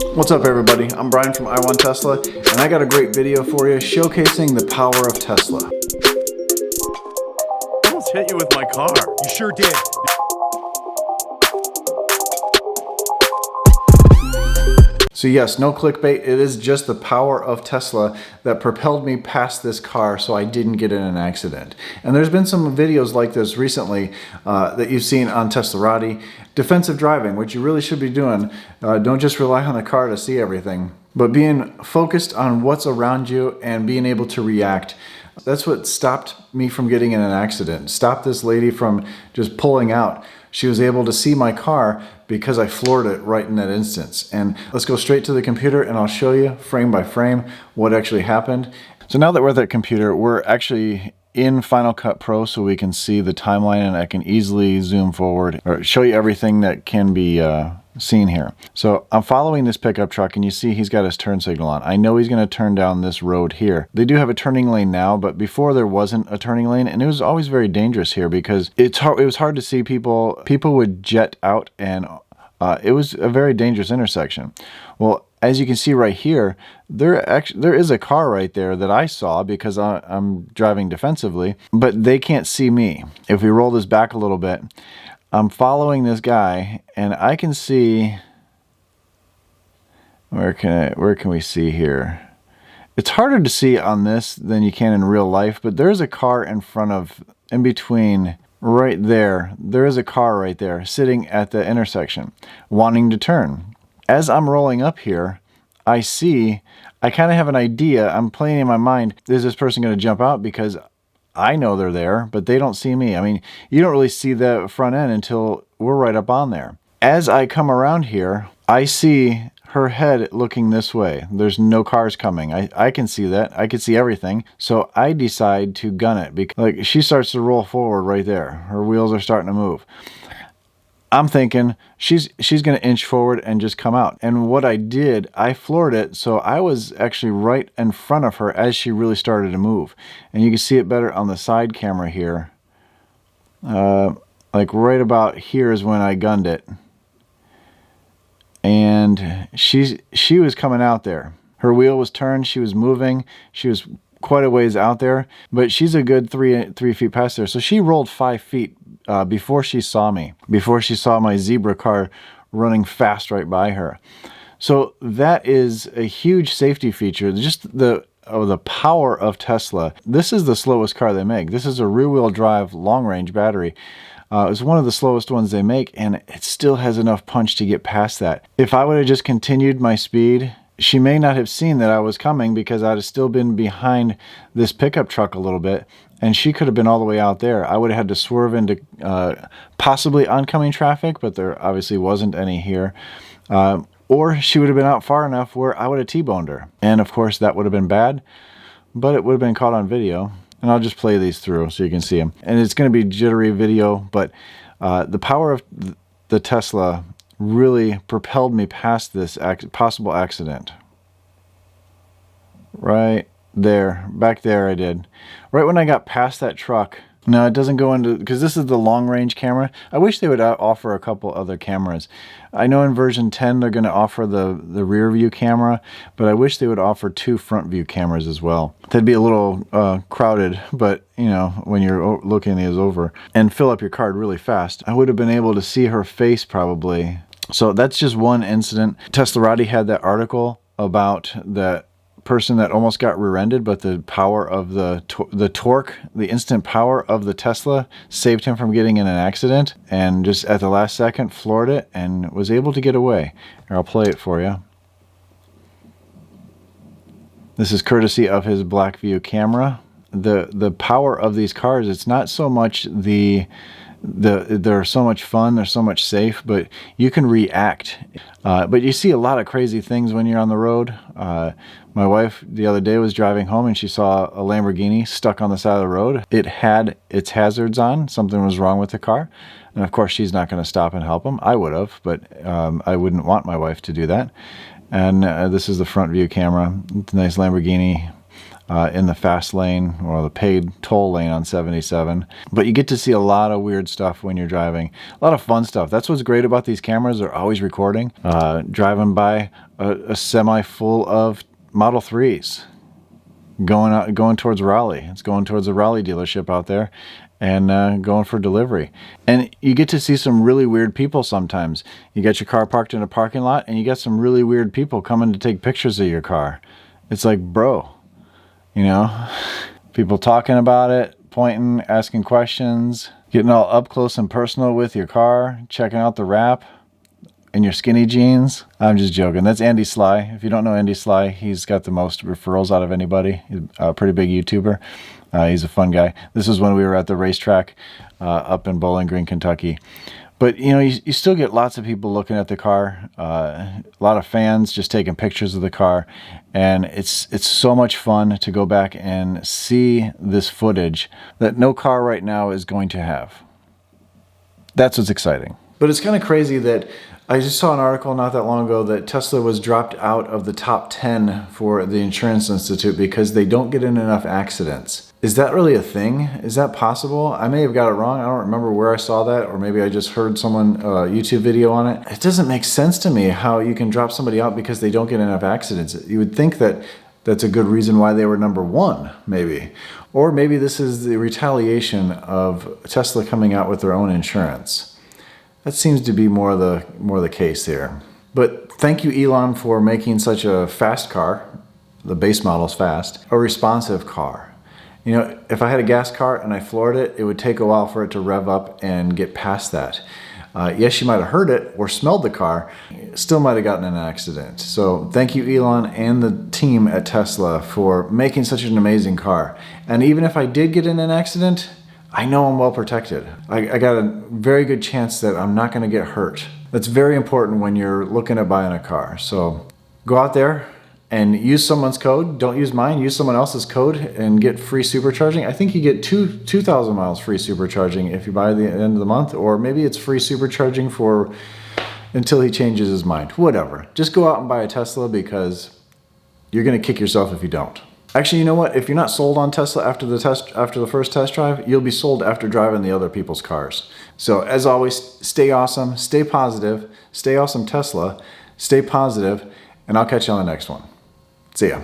What's up everybody, I'm Brian from I Want Tesla, and I got a great video for you showcasing the power of Tesla. I almost hit you with my car. You sure did. So yes, no clickbait, it is just the power of Tesla that propelled me past this car so I didn't get in an accident. And there's been some videos like this recently that you've seen on Teslarati. Defensive driving, which you really should be doing. Don't just rely on the car to see everything, but being focused on what's around you and being able to react. That's what stopped me from getting in an accident. Stopped this lady from just pulling out. She was able to see my car because I floored it right in that instance. And let's go straight to the computer and I'll show you frame by frame what actually happened. So now that we're at that computer, we're actually in Final Cut Pro so we can see the timeline, and I can easily zoom forward or show you everything that can be seen here. So I'm following this pickup truck and you see he's got his turn signal on. I know he's going to turn down this road here. They do have a turning lane now, but before there wasn't a turning lane, and it was always very dangerous here because it was hard to see people. People would jet out, and it was a very dangerous intersection. Well, as you can see right here, there is a car right there that I saw because I'm driving defensively, but they can't see me. If we roll this back a little bit, I'm following this guy and I can see, where can we see here? It's harder to see on this than you can in real life, but there's a car in between right there. There is a car right there sitting at the intersection wanting to turn. As I'm rolling up here, I kind of have an idea. I'm playing in my mind, is this person going to jump out? Because I know they're there, but they don't see me. I mean, you don't really see the front end until we're right up on there. As I come around here, I see her head looking this way. There's no cars coming. I can see that. I can see everything. So I decide to gun it because like she starts to roll forward right there. Her wheels are starting to move. I'm thinking she's going to inch forward and just come out. And what I did, I floored it, so I was actually right in front of her as she really started to move. And you can see it better on the side camera here. Like right about here is when I gunned it. And she was coming out there. Her wheel was turned, she was moving, she was quite a ways out there, but she's a good three feet past there. So she rolled 5 feet before she saw me, before she saw my zebra car running fast right by her. So that is a huge safety feature. Just the power of Tesla. This is the slowest car they make. This is a rear-wheel drive long-range battery. It's one of the slowest ones they make, and it still has enough punch to get past that. If I would have just continued my speed, she may not have seen that I was coming because I'd have still been behind this pickup truck a little bit, and she could have been all the way out there. I would have had to swerve into possibly oncoming traffic, but there obviously wasn't any here. Or she would have been out far enough where I would have T-boned her. And of course that would have been bad, but it would have been caught on video. And I'll just play these through so you can see them. And it's going to be jittery video, but the power of the Tesla really propelled me past this possible accident. Right there, back there I did. Right when I got past that truck. No, it doesn't go into, because this is the long range camera. I wish they would offer a couple other cameras. I know in version 10 they're going to offer the rear view camera, but I wish they would offer 2 front view cameras as well. That'd be a little crowded, but you know, when you're looking these over, and fill up your card really fast. I would have been able to see her face probably. So that's just one incident. Teslarati had that article about that person that almost got rear-ended, but the power of the torque, the instant power of the Tesla saved him from getting in an accident, and just at the last second floored it and was able to get away. Here, I'll play it for you. This is courtesy of his black view camera. The power of these cars, it's not so much they're so much fun, they're so much safe, but you can react. But you see a lot of crazy things when you're on the road. My wife the other day was driving home and she saw a Lamborghini stuck on the side of the road. It had its hazards on, something was wrong with the car. And of course she's not going to stop and help him. I would have, but I wouldn't want my wife to do that. And this is the front view camera. It's a nice Lamborghini. in the fast lane or the paid toll lane on 77. But you get to see a lot of weird stuff when you're driving. A lot of fun stuff. That's what's great about these cameras. They're always recording. Driving by a semi full of Model 3s going towards Raleigh. It's going towards a Raleigh dealership out there and going for delivery. And you get to see some really weird people sometimes. You got your car parked in a parking lot and you got some really weird people coming to take pictures of your car. It's like, bro, you know, people talking about it, pointing, asking questions, getting all up close and personal with your car, checking out the wrap in your skinny jeans. I'm just joking. That's Andy Sly. If you don't know Andy Sly, he's got the most referrals out of anybody. He's a pretty big YouTuber. He's a fun guy. This is when we were at the racetrack up in Bowling Green, Kentucky. But, you know, you still get lots of people looking at the car, a lot of fans just taking pictures of the car. And it's so much fun to go back and see this footage that no car right now is going to have. That's what's exciting. But it's kind of crazy that I just saw an article not that long ago that Tesla was dropped out of the top 10 for the Insurance Institute because they don't get in enough accidents. Is that really a thing? Is that possible? I may have got it wrong. I don't remember where I saw that, or maybe I just heard someone YouTube video on it. It doesn't make sense to me how you can drop somebody out because they don't get enough accidents. You would think that that's a good reason why they were number one, maybe. Or maybe this is the retaliation of Tesla coming out with their own insurance. That seems to be more the case here. But thank you, Elon, for making such a fast car. The base model's fast. A responsive car. You know, if I had a gas car and I floored it, it would take a while for it to rev up and get past that. Yes, you might have heard it or smelled the car, still might have gotten in an accident. So thank you, Elon, and the team at Tesla for making such an amazing car. And even if I did get in an accident, I know I'm well protected. I got a very good chance that I'm not gonna get hurt. That's very important when you're looking at buying a car. So go out there and use someone's code. Don't use mine, use someone else's code and get free supercharging. I think you get 2,000 miles free supercharging if you buy at the end of the month, or maybe it's free supercharging for until he changes his mind. Whatever. Just go out and buy a Tesla because you're gonna kick yourself if you don't. Actually, you know what? If you're not sold on Tesla after the first test drive, you'll be sold after driving the other people's cars. So as always, stay awesome, stay positive, stay awesome Tesla, stay positive, and I'll catch you on the next one. See ya.